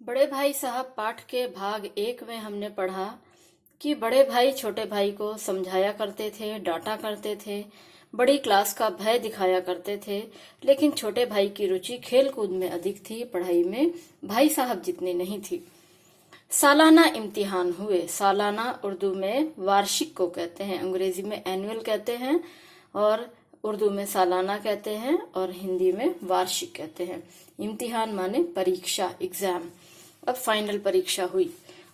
बड़े भाई साहब पाठ के भाग 1 में हमने पढ़ा कि बड़े भाई छोटे भाई को समझाया करते थे, डांटा करते थे, बड़ी क्लास का भय दिखाया करते थे। लेकिन छोटे भाई की रुचि खेल कूद में अधिक थी, पढ़ाई में भाई साहब जितनी नहीं थी। सालाना इम्तिहान हुए। सालाना उर्दू में वार्षिक को कहते हैं, अंग्रेजी में एनुअल कहते हैं और उर्दू में सालाना कहते हैं और हिंदी में वार्षिक कहते हैं। इम्तिहान माने परीक्षा, एग्जाम। अब फाइनल परीक्षा हुई।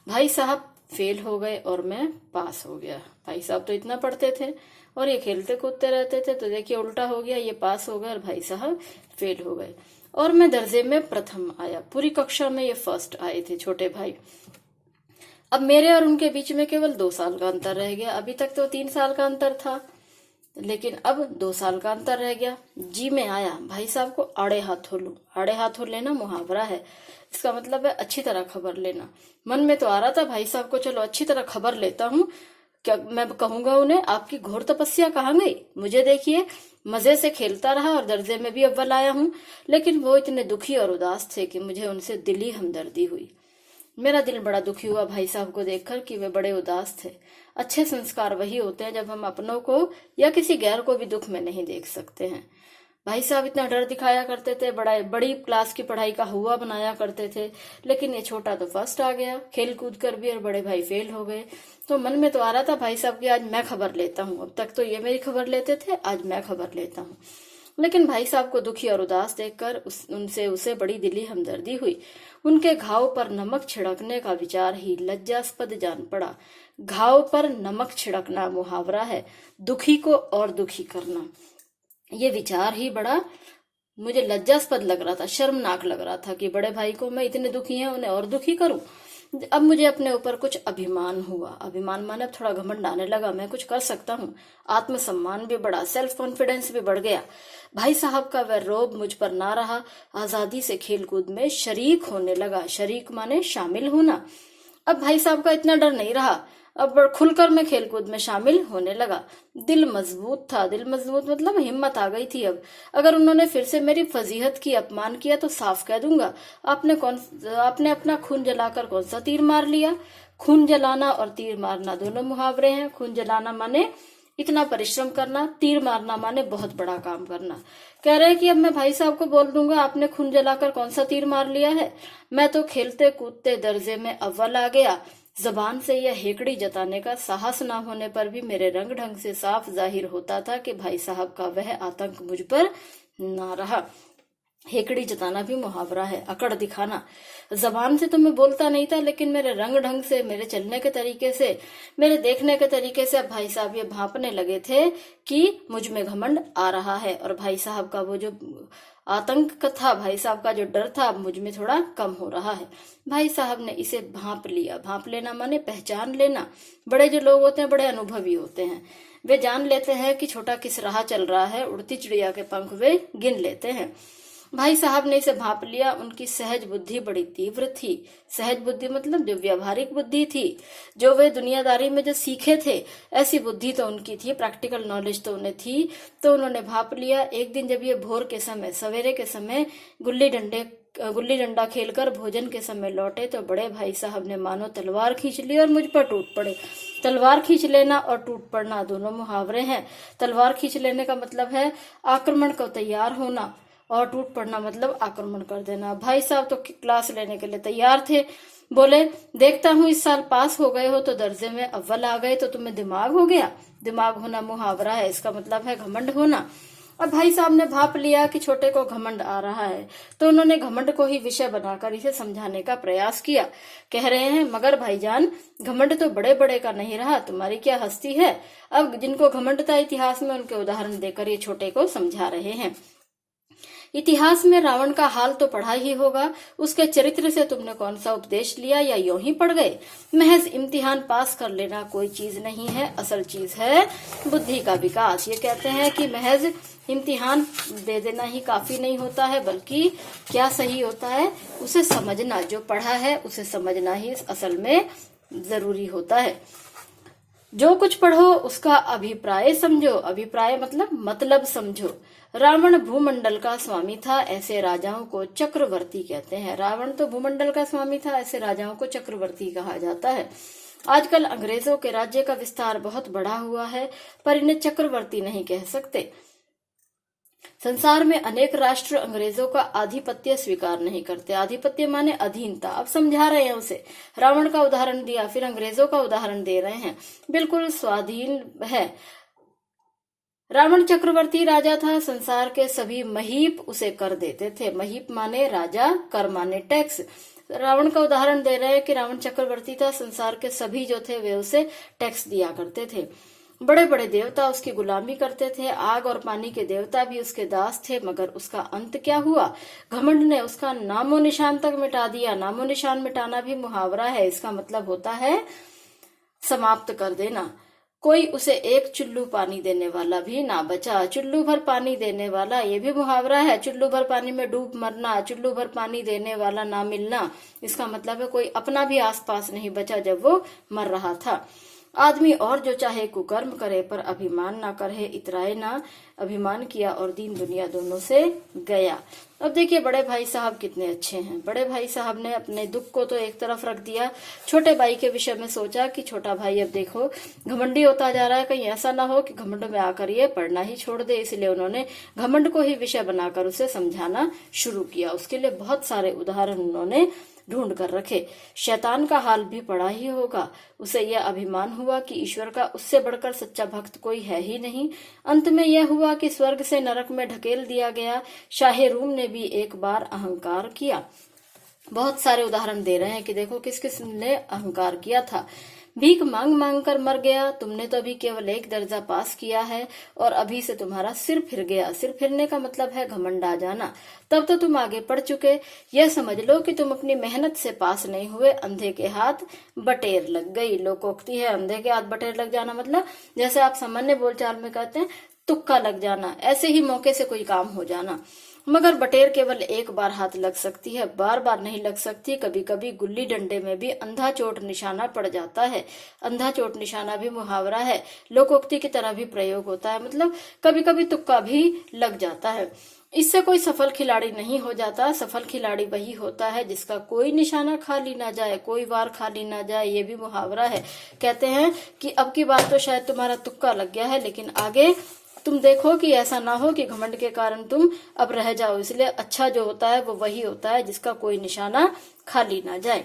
भाई साहब फेल हो गए और मैं पास हो गया। भाई साहब तो इतना पढ़ते थे और ये खेलते कूदते रहते थे, तो देखिए उल्टा हो गया, ये पास हो गए और भाई साहब फेल हो गए। और मैं दर्जे में प्रथम आया। पूरी कक्षा में ये फर्स्ट आए थे छोटे भाई। अब मेरे और उनके बीच में केवल 2 साल का अंतर रह गया। अभी तक तो 3 साल का अंतर था, लेकिन अब 2 साल का अंतर रह गया। जी में आया, भाई साहब को आड़े हाथों लूं। आड़े हाथों लेना मुहावरा है, इसका मतलब है अच्छी तरह खबर लेना। मन में तो आ रहा था भाई साहब को चलो अच्छी तरह खबर लेता हूँ, क्या मैं कहूंगा उन्हें आपकी घोर तपस्या कहाँ गई, मुझे देखिए मजे से खेलता रहा और दर्जे में भी अव्वल आया हूँ। लेकिन वो इतने दुखी और उदास थे कि मुझे उनसे दिली हमदर्दी हुई। मेरा दिल बड़ा दुखी हुआ भाई साहब को देखकर कि वे बड़े उदास थे। अच्छे संस्कार वही होते हैं जब हम अपनों को या किसी गैर को भी दुख में नहीं देख सकते हैं। भाई साहब इतना डर दिखाया करते थे, बड़ी क्लास की पढ़ाई का हुआ बनाया करते थे। लेकिन ये छोटा तो फर्स्ट आ गया खेल कूद कर भी और बड़े भाई फेल हो गए। तो मन में तो आ रहा था भाई साहब की आज मैं खबर लेता हूँ। अब तक तो ये मेरी खबर लेते थे, आज मैं खबर लेता हूँ। लेकिन भाई साहब को दुखी और उदास देखकर उनसे उसे बड़ी दिली हमदर्दी हुई। उनके घाव पर नमक छिड़कने का विचार ही लज्जास्पद जान पड़ा। घाव पर नमक छिड़कना मुहावरा है, दुखी को और दुखी करना। ये विचार ही बड़ा मुझे लज्जास्पद लग रहा था, शर्मनाक लग रहा था कि बड़े भाई को मैं इतने दुखी हैं उन्हें और दुखी करूं। अब मुझे अपने ऊपर कुछ अभिमान हुआ। अभिमान माने थोड़ा घमंड आने लगा, मैं कुछ कर सकता हूँ। आत्मसम्मान भी बढ़ा, सेल्फ कॉन्फिडेंस भी बढ़ गया। भाई साहब का वह रोब मुझ पर ना रहा। आजादी से खेल कूद में शरीक होने लगा। शरीक माने शामिल होना। अब भाई साहब का इतना डर नहीं रहा, अब खुलकर मैं खेलकूद में शामिल होने लगा। दिल मजबूत था। दिल मजबूत मतलब हिम्मत आ गई थी। अब अगर उन्होंने फिर से मेरी फजीहत की अपमान किया तो साफ कह दूंगा, आपने अपना खून जलाकर कौन सा तीर मार लिया। खून जलाना और तीर मारना दोनों मुहावरे हैं। खून जलाना माने इतना परिश्रम करना, तीर मारना माने बहुत बड़ा काम करना। कह रहे हैं कि अब मैं भाई साहब को बोल दूंगा आपने खून जलाकर कौन सा तीर मार लिया है। मैं तो खेलते कूदते दर्जे में अव्वल आ गया। जबान से यह हेकड़ी जताने का साहस ना होने पर भी मेरे रंग ढंग से साफ जाहिर होता था कि भाई साहब का वह आतंक मुझ पर ना रहा। हेकड़ी जताना भी मुहावरा है, अकड़ दिखाना। जबान से तो मैं बोलता नहीं था, लेकिन मेरे रंग ढंग से, मेरे चलने के तरीके से, मेरे देखने के तरीके से अब भाई साहब ये भांपने लगे थे कि मुझ में घमंड आ रहा है। और भाई साहब का वो जो आतंक था, भाई साहब का जो डर था, अब मुझ में थोड़ा कम हो रहा है। भाई साहब ने इसे भांप लिया। भांप लेना माने पहचान लेना। बड़े जो लोग होते हैं बड़े अनुभवी होते हैं। वे जान लेते हैं कि छोटा किस राह चल रहा है। उड़ती चिड़िया के पंख वे गिन लेते हैं। भाई साहब ने इसे भांप लिया। उनकी सहज बुद्धि बड़ी तीव्र थी। सहज बुद्धि मतलब जो व्यवहारिक बुद्धि थी, जो वे दुनियादारी में जो सीखे थे, ऐसी बुद्धि तो उनकी थी, प्रैक्टिकल नॉलेज तो उन्हें थी। तो उन्होंने भांप लिया। एक दिन जब ये भोर के समय, सवेरे के समय गुल्ली डंडा खेलकर भोजन के समय लौटे, तो बड़े भाई साहब ने मानो तलवार खींच ली और मुझ पर टूट पड़े। तलवार खींच लेना और टूट पड़ना दोनों मुहावरे हैं। तलवार खींच लेने का मतलब है आक्रमण को तैयार होना और टूट पड़ना मतलब आक्रमण कर देना। भाई साहब तो क्लास लेने के लिए तैयार थे। बोले, देखता हूँ इस साल पास हो गए हो तो दर्जे में अव्वल आ गए, तो तुम्हें दिमाग हो गया। दिमाग होना मुहावरा है, इसका मतलब है घमंड होना। अब भाई साहब ने भाप लिया कि छोटे को घमंड आ रहा है, तो उन्होंने घमंड को ही विषय बनाकर इसे समझाने का प्रयास किया। कह रहे हैं, मगर भाईजान घमंड तो बड़े बड़े का नहीं रहा, तुम्हारी क्या हस्ती है। अब जिनको घमंड था इतिहास में, उनके उदाहरण देकर ये छोटे को समझा रहे हैं। इतिहास में रावण का हाल तो पढ़ा ही होगा। उसके चरित्र से तुमने कौन सा उपदेश लिया या यूं ही पढ़ गए। महज इम्तिहान पास कर लेना कोई चीज नहीं है, असल चीज है बुद्धि का विकास। ये कहते हैं कि महज इम्तिहान दे देना ही काफी नहीं होता है, बल्कि क्या सही होता है उसे समझना। जो पढ़ा है उसे समझना ही असल में जरूरी होता है। जो कुछ पढ़ो उसका अभिप्राय समझो, अभिप्राय मतलब समझो। रावण भूमंडल का स्वामी था, ऐसे राजाओं को चक्रवर्ती कहते हैं। रावण तो भूमंडल का स्वामी था, ऐसे राजाओं को चक्रवर्ती कहा जाता है। आजकल अंग्रेजों के राज्य का विस्तार बहुत बड़ा हुआ है, पर इन्हें चक्रवर्ती नहीं कह सकते। संसार में अनेक राष्ट्र अंग्रेजों का आधिपत्य स्वीकार नहीं करते। आधिपत्य माने अधीनता। अब समझा रहे हैं उसे, रावण का उदाहरण दिया, फिर अंग्रेजों का उदाहरण दे रहे हैं। बिल्कुल स्वाधीन है। रावण चक्रवर्ती राजा था, संसार के सभी महीप उसे कर देते थे। महीप माने राजा, कर माने टैक्स। रावण का उदाहरण दे रहे हैं कि रावण चक्रवर्ती था, संसार के सभी जो थे वे उसे टैक्स दिया करते थे। बड़े बड़े देवता उसकी गुलामी करते थे, आग और पानी के देवता भी उसके दास थे। मगर उसका अंत क्या हुआ? घमंड ने उसका नामो निशान तक मिटा दिया। नामो निशान मिटाना भी मुहावरा है, इसका मतलब होता है समाप्त कर देना। कोई उसे एक चुल्लू पानी देने वाला भी ना बचा। चुल्लू भर पानी देने वाला, ये भी मुहावरा है। चुल्लू भर पानी में डूब मरना, चुल्लू भर पानी देने वाला ना मिलना, इसका मतलब है कोई अपना भी आसपास नहीं बचा जब वो मर रहा था। आदमी और जो चाहे कुकर्म करे, पर अभिमान ना करे, इतराए ना। अभिमान किया और दीन दुनिया दोनों से गया। अब देखिए बड़े भाई साहब कितने अच्छे हैं। बड़े भाई साहब ने अपने दुख को तो एक तरफ रख दिया, छोटे भाई के विषय में सोचा कि छोटा भाई अब देखो घमंडी होता जा रहा है, कहीं ऐसा ना हो कि घमंड में आकर ये पढ़ना ही छोड़ दे। इसलिए उन्होंने घमंड को ही विषय बनाकर उसे समझाना शुरू किया। उसके लिए बहुत सारे उदाहरण उन्होंने ढूंढ कर रखे। शैतान का हाल भी पड़ा ही होगा। उसे यह अभिमान हुआ कि ईश्वर का उससे बढ़कर सच्चा भक्त कोई है ही नहीं। अंत में यह हुआ कि स्वर्ग से नरक में ढकेल दिया गया। शाहे रूम ने भी एक बार अहंकार किया। बहुत सारे उदाहरण दे रहे हैं कि देखो किस किस ने अहंकार किया था। भीख मांग मांग कर मर गया। तुमने तो अभी केवल एक दर्जा पास किया है और अभी से तुम्हारा सिर फिर गया। सिर फिरने का मतलब है घमंड आ जाना। तब तो तुम आगे पढ़ चुके। यह समझ लो कि तुम अपनी मेहनत से पास नहीं हुए। अंधे के हाथ बटेर लग गई। लोकोक्ति है, अंधे के हाथ बटेर लग जाना मतलब जैसे आप सामान्य बोलचाल में कहते हैं तुक्का लग जाना, ऐसे ही मौके से कोई काम हो जाना। मगर बटेर केवल एक बार हाथ लग सकती है, बार बार नहीं लग सकती। कभी कभी गुल्ली डंडे में भी अंधा चोट निशाना पड़ जाता है। अंधा चोट निशाना भी मुहावरा है, लोकोक्ति की तरह भी प्रयोग होता है। मतलब कभी कभी तुक्का भी लग जाता है। इससे कोई सफल खिलाड़ी नहीं हो जाता। सफल खिलाड़ी वही होता है जिसका कोई निशाना खाली ना जाए, कोई वार खाली ना जाए। ये भी मुहावरा है। कहते हैं कि अब की बात तो शायद तुम्हारा तुक्का लग गया है, लेकिन आगे तुम देखो कि ऐसा ना हो कि घमंड के कारण तुम अब रह जाओ। इसलिए अच्छा जो होता है वो वही होता है जिसका कोई निशाना खाली ना जाए।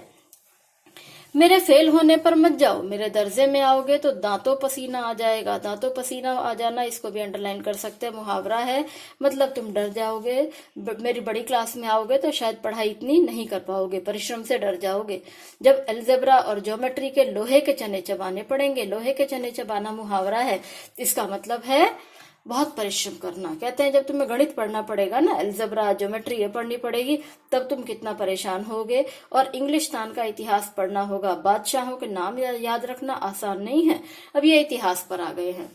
मेरे फेल होने पर मत जाओ। मेरे दर्जे में आओगे तो दांतों पसीना आ जाएगा। दांतों पसीना आ जाना, इसको भी अंडरलाइन कर सकते हैं, मुहावरा है। मतलब तुम डर जाओगे। मेरी बड़ी क्लास में आओगे तो शायद पढ़ाई इतनी नहीं कर पाओगे, परिश्रम से डर जाओगे। जब अलजेब्रा और ज्योमेट्री के लोहे के चने चबाने पड़ेंगे। लोहे के चने चबाना मुहावरा है, इसका मतलब है बहुत परिश्रम करना। कहते हैं जब तुम्हें गणित पढ़ना पड़ेगा ना, अलजेब्रा ज्योमेट्री ये पढ़नी पड़ेगी, तब तुम कितना परेशान होगे। और इंग्लिस्तान का इतिहास पढ़ना होगा। बादशाहों के नाम याद रखना आसान नहीं है। अब ये इतिहास पर आ गए हैं।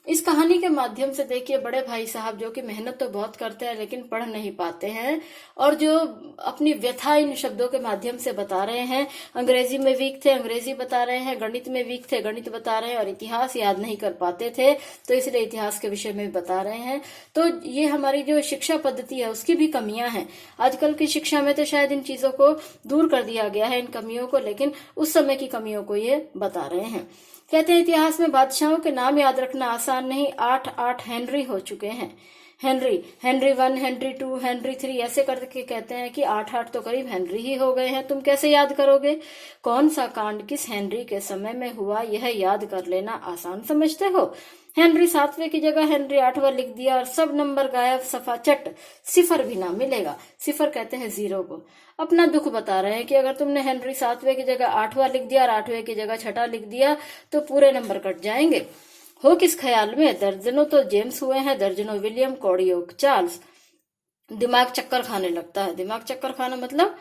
इस कहानी के माध्यम से देखिए बड़े भाई साहब जो कि मेहनत तो बहुत करते हैं लेकिन पढ़ नहीं पाते हैं, और जो अपनी व्यथा इन शब्दों के माध्यम से बता रहे हैं। अंग्रेजी में वीक थे, अंग्रेजी बता रहे हैं। गणित में वीक थे, गणित बता रहे हैं। और इतिहास याद नहीं कर पाते थे, तो इसलिए इतिहास के विषय में बता रहे हैं। तो ये हमारी जो शिक्षा पद्धति है उसकी भी कमियां हैं। आजकल की शिक्षा में तो शायद इन चीजों को दूर कर दिया गया है, इन कमियों को, लेकिन उस समय की कमियों को ये बता रहे हैं। कहते हैं इतिहास में बादशाहों के नाम याद रखना आसान नहीं। 8 हेनरी हो चुके हैं। हेनरी 1, हेनरी 2, हेनरी 3 ऐसे करके कहते हैं कि 8 तो करीब हेनरी ही हो गए हैं। तुम कैसे याद करोगे? कौन सा कांड किस हेनरी के समय में हुआ, यह याद कर लेना आसान समझते हो? हेनरी 7वें की जगह हेनरी 8वां लिख दिया और सब नंबर गायब, सफा चट, सिफर भी ना मिलेगा। सिफर कहते हैं 0 को। अपना दुख बता रहे हैं कि अगर तुमने हेनरी 7वें की जगह 8वां लिख दिया और 8वें की जगह 6 लिख दिया तो पूरे नंबर कट जाएंगे। हो किस ख्याल में? दर्जनों तो जेम्स हुए हैं, दर्जनों विलियम, कौड़ियों चार्ल्स। दिमाग चक्कर खाने लगता है। दिमाग चक्कर खाना मतलब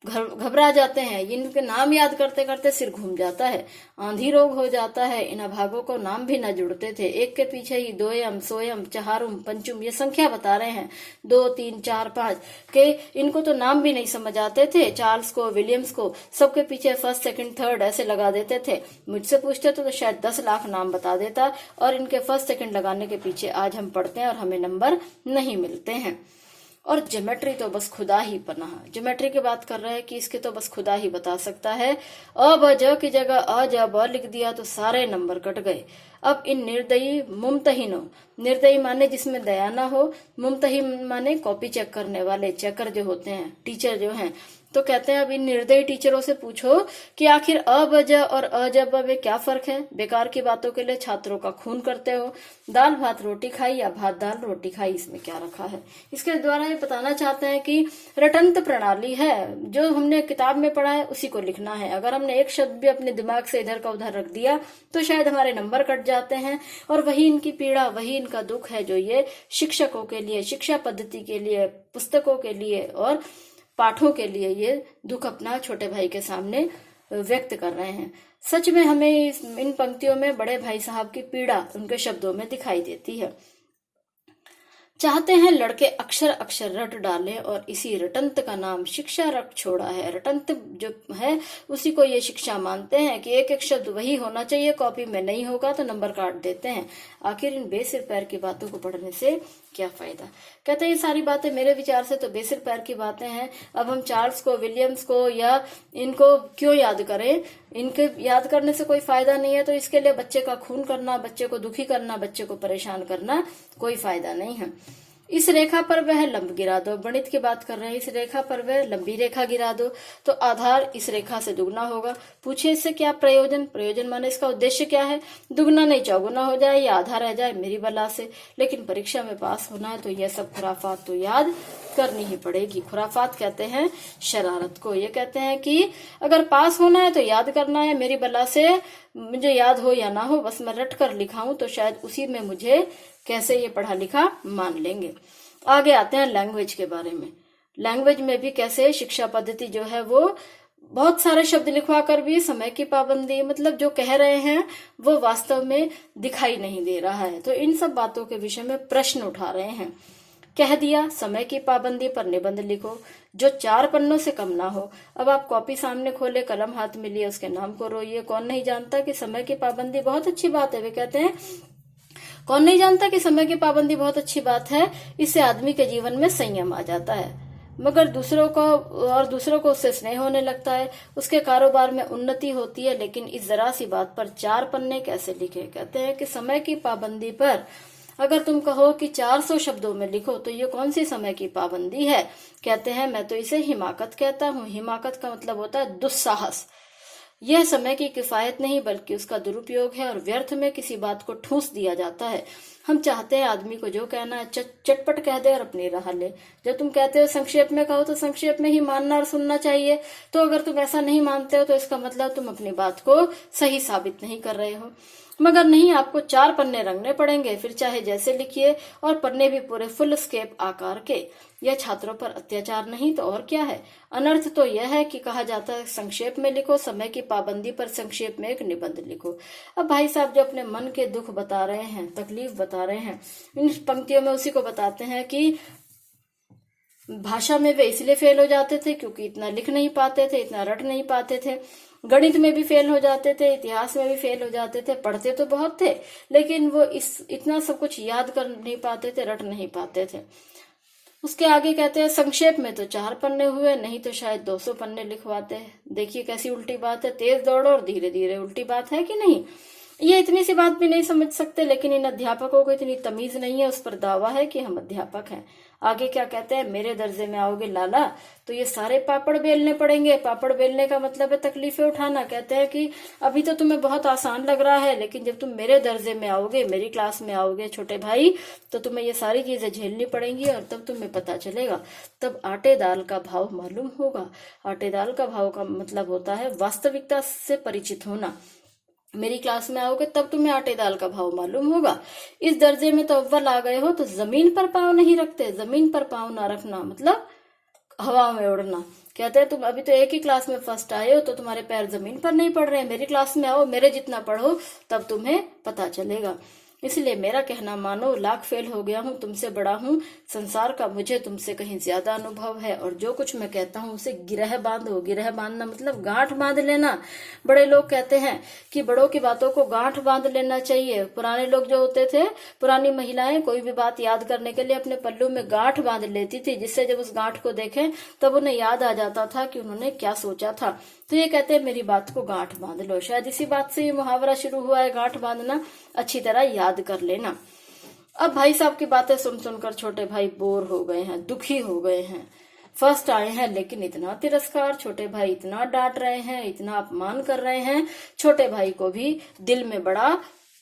घबरा जाते हैं। इनके नाम याद करते करते सिर घूम जाता है, आंधी रोग हो जाता है। इन अभागों को नाम भी न जुड़ते थे, एक के पीछे ही दोयम सोयम चहारुम पंचुम ये संख्या बता रहे हैं, 2 3 4 5 के। इनको तो नाम भी नहीं समझ आते थे। चार्ल्स को, विलियम्स को, सबके पीछे फर्स्ट सेकंड थर्ड ऐसे लगा देते थे। मुझसे पूछते तो शायद 10 लाख नाम बता देता, और इनके फर्स्ट सेकंड लगाने के पीछे आज हम पढ़ते हैं और हमें नंबर नहीं मिलते हैं। और ज्योमेट्री तो बस खुदा ही पनाह, ज्योमेट्री की बात कर रहे हैं कि इसके तो बस खुदा ही बता सकता है। अ ब ज की जगह अ ज ब लिख दिया तो सारे नंबर कट गए। अब इन निर्दयी मुमतहिनों, निर्दयी माने जिसमें दया ना हो, मुमतहिन माने कॉपी चेक करने वाले, चेकर जो होते हैं, टीचर जो हैं। तो कहते हैं अब इन निर्दयी टीचरों से पूछो कि आखिर अ ब ज और अ ज ब में क्या फर्क है। बेकार की बातों के लिए छात्रों का खून करते हो। दाल भात रोटी खाई या भात दाल रोटी खाई, इसमें क्या रखा है। इसके द्वारा ये बताना चाहते हैं कि रटंत प्रणाली है, जो हमने किताब में पढ़ा है उसी को लिखना है। अगर हमने एक शब्द भी अपने दिमाग से इधर का उधर रख दिया तो शायद हमारे नंबर कट जाते हैं। और वही इनकी पीड़ा, वही इनका दुख है जो ये शिक्षकों के लिए, शिक्षा पद्धति के लिए, पुस्तकों के लिए और पाठों के लिए ये दुख अपना छोटे भाई के सामने व्यक्त कर रहे हैं। सच में हमें इन पंक्तियों में बड़े भाई साहब की पीड़ा उनके शब्दों में दिखाई देती है। चाहते हैं लड़के अक्षर अक्षर रट डालें और इसी रटंत का नाम शिक्षा रख छोड़ा है। रटंत जो है उसी को ये शिक्षा मानते हैं कि एक एक शब्द वही होना चाहिए, कॉपी में नहीं होगा तो नंबर काट देते हैं। आखिर इन बेसिर पैर की बातों को पढ़ने से क्या फायदा। कहते हैं ये सारी बातें मेरे विचार से तो बेसिर पैर की बातें हैं। अब हम चार्ल्स को, विलियम्स को या इनको क्यों याद करें, इनके याद करने से कोई फायदा नहीं है। तो इसके लिए बच्चे का खून करना, बच्चे को दुखी करना, बच्चे को परेशान करना कोई फायदा नहीं है। इस रेखा पर वह लंब गिरा दो, गणित की बात कर रहे हैं। इस रेखा पर वह लंबी रेखा गिरा दो तो आधार इस रेखा से दुगना होगा। पूछे इससे क्या प्रयोजन, प्रयोजन माने इसका उद्देश्य क्या है। दुगना नहीं चौगुना हो जाए या आधा रह जाए मेरी बला से। लेकिन परीक्षा में पास होना है तो यह सब खुराफात तो याद करनी ही पड़ेगी। खुराफात कहते हैं शरारत को। ये कहते हैं कि अगर पास होना है तो याद करना है, मेरी बला से मुझे याद हो या ना हो, बस मैं रट कर लिखाऊं तो शायद उसी में मुझे कैसे ये पढ़ा लिखा मान लेंगे। आगे आते हैं लैंग्वेज के बारे में। लैंग्वेज में भी कैसे शिक्षा पद्धति जो है वो बहुत सारे शब्द लिखवा कर भी समय की पाबंदी, मतलब जो कह रहे हैं वो वास्तव में दिखाई नहीं दे रहा है। तो इन सब बातों के विषय में प्रश्न उठा रहे हैं। कह दिया समय की पाबंदी पर निबंध लिखो जो 4 पन्नों से कम ना हो। अब आप कॉपी सामने खोले, कलम हाथ में लिए, उसके नाम को रोइए। कौन नहीं जानता कि समय की पाबंदी बहुत अच्छी बात है। वे कहते हैं कौन नहीं जानता कि समय की पाबंदी बहुत अच्छी बात है, इससे आदमी के जीवन में संयम आ जाता है। मगर दूसरों को उससे स्नेह होने लगता है, उसके कारोबार में उन्नति होती है। लेकिन इस जरा सी बात पर 4 पन्ने कैसे लिखे। कहते हैं कि समय की पाबंदी पर अगर तुम कहो कि 400 शब्दों में लिखो तो ये कौन सी समय की पाबंदी है। कहते हैं मैं तो इसे हिमाकत कहता हूँ। हिमाकत का मतलब होता है दुस्साहस। यह समय की किफायत नहीं बल्कि उसका दुरुपयोग है और व्यर्थ में किसी बात को ठूंस दिया जाता है। हम चाहते हैं आदमी को जो कहना है चटपट कह दे और अपनी राह ले। जब तुम कहते हो संक्षेप में कहो तो संक्षेप में ही मानना और सुनना चाहिए। तो अगर तुम ऐसा नहीं मानते हो तो इसका मतलब तुम अपनी बात को सही साबित नहीं कर रहे हो। मगर नहीं, आपको 4 पन्ने रंगने पड़ेंगे, फिर चाहे जैसे लिखिए, और पन्ने भी पूरे फुल स्केप आकार के। यह छात्रों पर अत्याचार नहीं तो और क्या है। अनर्थ तो यह है कि कहा जाता है संक्षेप में लिखो, समय की पाबंदी पर संक्षेप में एक निबंध लिखो। अब भाई साहब जो अपने मन के दुख बता रहे हैं, तकलीफ बता रहे हैं, इन पंक्तियों में उसी को बताते हैं कि भाषा में वे इसलिए फेल हो जाते थे क्योंकि इतना लिख नहीं पाते थे, इतना रट नहीं पाते थे। गणित में भी फेल हो जाते थे, इतिहास में भी फेल हो जाते थे। पढ़ते तो बहुत थे लेकिन वो इतना सब कुछ याद कर नहीं पाते थे, रट नहीं पाते थे। उसके आगे कहते हैं संक्षेप में तो 4 पन्ने हुए, नहीं तो शायद 200 पन्ने लिखवाते। देखिए कैसी उल्टी बात है। तेज दौड़ो और धीरे धीरे, उल्टी बात है कि नहीं। ये इतनी सी बात भी नहीं समझ सकते, लेकिन इन अध्यापकों को इतनी तमीज नहीं है, उस पर दावा है कि हम अध्यापक हैं। आगे क्या कहते हैं, मेरे दर्जे में आओगे लाला तो ये सारे पापड़ बेलने पड़ेंगे। पापड़ बेलने का मतलब है तकलीफें उठाना। कहते हैं कि अभी तो तुम्हें बहुत आसान लग रहा है, लेकिन जब तुम मेरे दर्जे में आओगे, मेरी क्लास में आओगे छोटे भाई, तो तुम्हें ये सारी चीजें झेलनी पड़ेंगी और तब तुम्हें पता चलेगा। तब आटे दाल का भाव मालूम होगा। आटे दाल का भाव का मतलब होता है वास्तविकता से परिचित होना। मेरी क्लास में आओगे तब तुम्हें आटे दाल का भाव मालूम होगा। इस दर्जे में तो अव्वल आ गए हो तो जमीन पर पांव नहीं रखते। जमीन पर पांव ना रखना मतलब हवा में उड़ना। कहते हैं तुम अभी तो एक ही क्लास में फर्स्ट आए हो तो तुम्हारे पैर जमीन पर नहीं पड़ रहे हैं, मेरी क्लास में आओ, मेरे जितना पढ़ो, तब तुम्हें पता चलेगा। इसलिए मेरा कहना मानो, लाख फेल हो गया हूँ, तुमसे बड़ा हूँ, संसार का मुझे तुमसे कहीं ज्यादा अनुभव है, और जो कुछ मैं कहता हूँ उसे गिरह बांधो। गिरह बांधना मतलब गांठ बांध लेना। बड़े लोग कहते हैं कि बड़ों की बातों को गांठ बांध लेना चाहिए। पुराने लोग जो होते थे, पुरानी महिलाएं कोई भी बात याद करने के लिए अपने पल्लू में गांठ बांध लेती थी, जिससे जब उस गांठ को देखें तब उन्हें याद आ जाता था कि उन्होंने क्या सोचा था। तो ये कहते हैं मेरी बात को गांठ बांध लो। शायद इसी बात से ये मुहावरा शुरू हुआ है, गांठ बांधना, अच्छी तरह याद कर लेना। अब भाई साहब की बातें सुन सुनकर छोटे भाई बोर हो गए हैं, दुखी हो गए हैं। फर्स्ट आए हैं लेकिन इतना तिरस्कार, छोटे भाई इतना डांट रहे हैं, इतना अपमान कर रहे हैं। छोटे भाई को भी दिल में बड़ा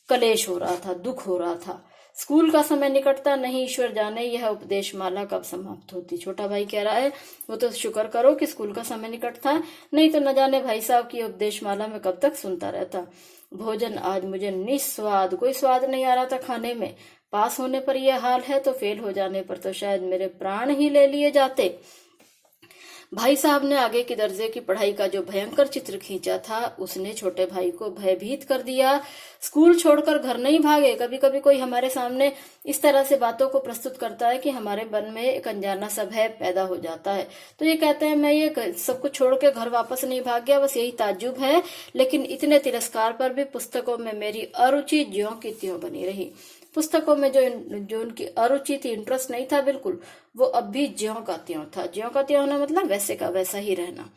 कलेश हो रहा था, दुख हो रहा था। स्कूल का समय निकटता, नहीं ईश्वर जाने यह उपदेश माला कब समाप्त होती। छोटा भाई कह रहा है वो तो शुक्र करो कि स्कूल का समय निकट था, नहीं तो न जाने भाई साहब की उपदेश माला में कब तक सुनता रहता। भोजन आज मुझे निस्वाद, कोई स्वाद नहीं आ रहा था खाने में। पास होने पर यह हाल है तो फेल हो जाने पर तो शायद मेरे प्राण ही ले लिए जाते। भाई साहब ने आगे की दर्जे की पढ़ाई का जो भयंकर चित्र खींचा था, उसने छोटे भाई को भयभीत कर दिया। स्कूल छोड़कर घर नहीं भागे। कभी कभी कोई हमारे सामने इस तरह से बातों को प्रस्तुत करता है कि हमारे मन में एक अनजाना सा भय पैदा हो जाता है। तो ये कहते हैं मैं ये सब कुछ छोड़ के घर वापस नहीं भाग गया, बस यही ताज्जुब है। लेकिन इतने तिरस्कार पर भी पुस्तकों में मेरी अरुचि ज्यों की त्यों बनी रही। पुस्तकों में जो उनकी अरुचि थी, इंटरेस्ट नहीं था बिल्कुल, वो अब भी ज्यों का त्यों था। ज्यों का त्यों होना मतलब वैसे का वैसा ही रहना।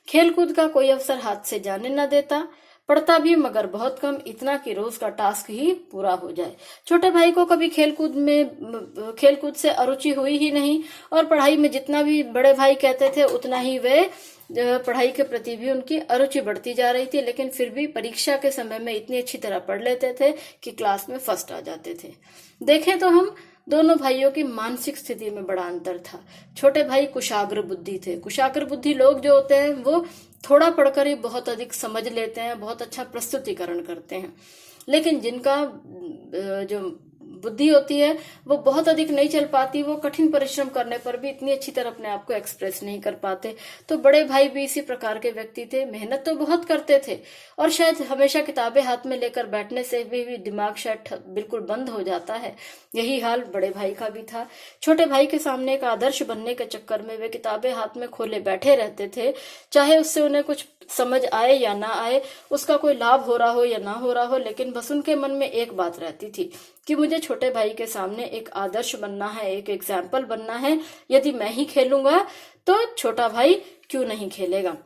खेल कूद का कोई अवसर हाथ से जाने न देता। पढ़ता भी मगर बहुत कम, इतना कि रोज का टास्क ही पूरा हो जाए। छोटे भाई को कभी खेलकूद से अरुचि हुई ही नहीं, और पढ़ाई में जितना भी बड़े भाई कहते थे उतना ही वे पढ़ाई के प्रति भी उनकी अरुचि बढ़ती जा रही थी। लेकिन फिर भी परीक्षा के समय में इतनी अच्छी तरह पढ़ लेते थे कि क्लास में फर्स्ट आ जाते थे। देखें तो हम दोनों भाइयों की मानसिक स्थिति में बड़ा अंतर था। छोटे भाई कुशाग्र बुद्धि थे। कुशाग्र बुद्धि लोग जो होते हैं वो थोड़ा पढ़कर ही बहुत अधिक समझ लेते हैं, बहुत अच्छा प्रस्तुतिकरण करते हैं। लेकिन जिनका जो बुद्धि होती है वो बहुत अधिक नहीं चल पाती, वो कठिन परिश्रम करने पर भी इतनी अच्छी तरह अपने आप को एक्सप्रेस नहीं कर पाते। तो बड़े भाई भी इसी प्रकार के व्यक्ति थे। मेहनत तो बहुत करते थे, और शायद हमेशा किताबें हाथ में लेकर बैठने से भी दिमाग शायद बिल्कुल बंद हो जाता है। यही हाल बड़े भाई का भी था। छोटे भाई के सामने एक आदर्श बनने के चक्कर में वे किताबें हाथ में खोले बैठे रहते थे। चाहे उससे उन्हें कुछ समझ आए या ना आए, उसका कोई लाभ हो रहा हो या ना हो रहा हो, लेकिन बस उनके मन में एक बात रहती थी कि मुझे छोटे भाई के सामने एक आदर्श बनना है, एक एग्जाम्पल बनना है। यदि मैं ही खेलूंगा तो छोटा भाई क्यों नहीं खेलेगा।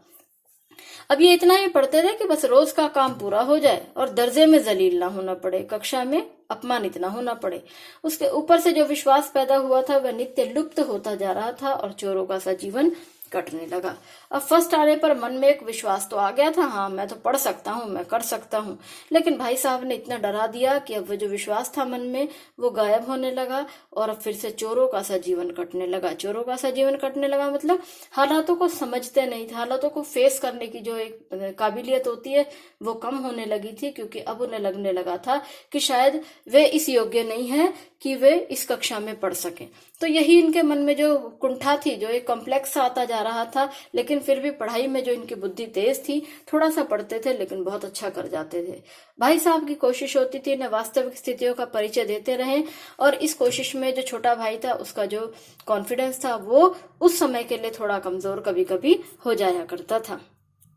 अब ये इतना ही पढ़ते थे कि बस रोज का काम पूरा हो जाए और दर्जे में जलील ना होना पड़े, कक्षा में अपमानित ना होना पड़े। उसके ऊपर से जो विश्वास पैदा हुआ था वह नित्य लुप्त होता जा रहा था और चोरों का सा जीवन कटने लगा। अब फर्स्ट आने पर मन में एक विश्वास तो आ गया था, हाँ मैं तो पढ़ सकता हूँ, मैं कर सकता हूँ। लेकिन भाई साहब ने इतना डरा दिया कि अब वो जो विश्वास था मन में वो गायब होने लगा और अब फिर से चोरों का सा जीवन कटने लगा। चोरों का सा जीवन कटने लगा मतलब हालातों को समझते नहीं थे, हालातों को फेस करने की जो एक काबिलियत होती है वो कम होने लगी थी, क्योंकि अब उन्हें लगने लगा था कि शायद वे इस योग्य नहीं है कि वे इस कक्षा में पढ़ सकें। तो यही इनके मन में जो कुंठा थी, जो एक कॉम्प्लेक्स आता जा रहा था। लेकिन फिर भी पढ़ाई में जो इनकी बुद्धि तेज थी, थोड़ा सा पढ़ते थे लेकिन बहुत अच्छा कर जाते थे। भाई साहब की कोशिश होती थी न वास्तविक स्थितियों का परिचय देते रहे, और इस कोशिश में जो छोटा भाई था उसका जो कॉन्फिडेंस था वो उस समय के लिए थोड़ा कमजोर कभी कभी हो जाया करता था।